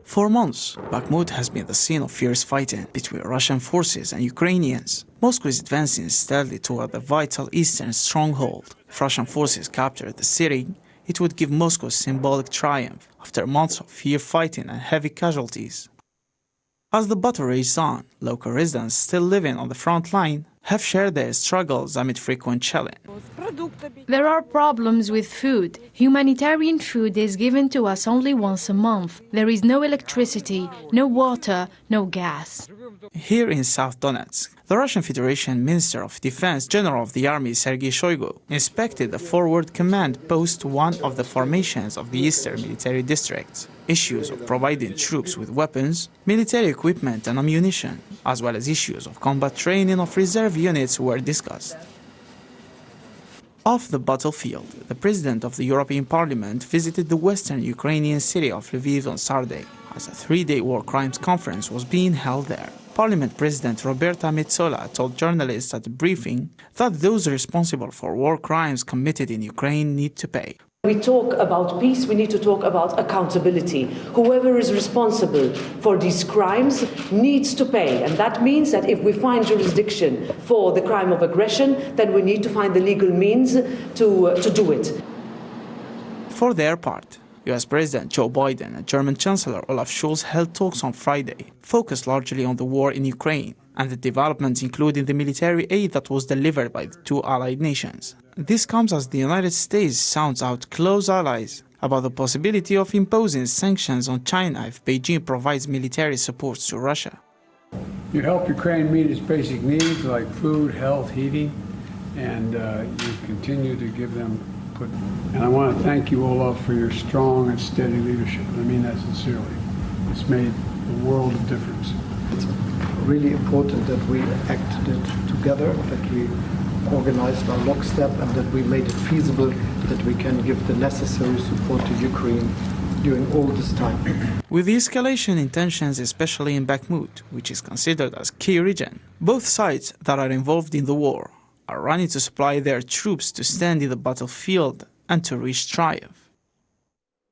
For months, Bakhmut has been the scene of fierce fighting between Russian forces and Ukrainians. Moscow is advancing steadily toward the vital eastern stronghold. If Russian forces capture the city, it would give Moscow a symbolic triumph after months of fierce fighting and heavy casualties. As the battle rages on, local residents still living on the front line have shared their struggles amid frequent shelling. There are problems with food. Humanitarian food is given to us only once a month. There is no electricity, no water, no gas. Here in South Donetsk, the Russian Federation Minister of Defense General of the Army Sergei Shoigu inspected the Forward Command Post, one of the formations of the Eastern Military District. Issues of providing troops with weapons, military equipment and ammunition, as well as issues of combat training of reserve units were discussed. Off the battlefield, the President of the European Parliament visited the western Ukrainian city of Lviv on Saturday, as a three-day war crimes conference was being held there. Parliament President Roberta Metsola told journalists at the briefing that those responsible for war crimes committed in Ukraine need to pay. We talk about peace, we need to talk about accountability. Whoever is responsible for these crimes needs to pay. And that means that if we find jurisdiction for the crime of aggression, then we need to find the legal means to do it. For their part, US President Joe Biden and German Chancellor Olaf Scholz held talks on Friday, focused largely on the war in Ukraine and the developments including the military aid that was delivered by the two allied nations. This comes as the United States sounds out close allies about the possibility of imposing sanctions on China if Beijing provides military support to Russia. You help Ukraine meet its basic needs like food, health, heating, and you continue to give them input. And I want to thank you, Olaf, for your strong and steady leadership. I mean that sincerely. It's made a world of difference. It's really important that we acted together, that we organized our lockstep, and that we made it feasible that we can give the necessary support to Ukraine during all this time. With the escalation in tensions, especially in Bakhmut, which is considered as key region, both sides that are involved in the war are running to supply their troops to stand in the battlefield and to reach triumph.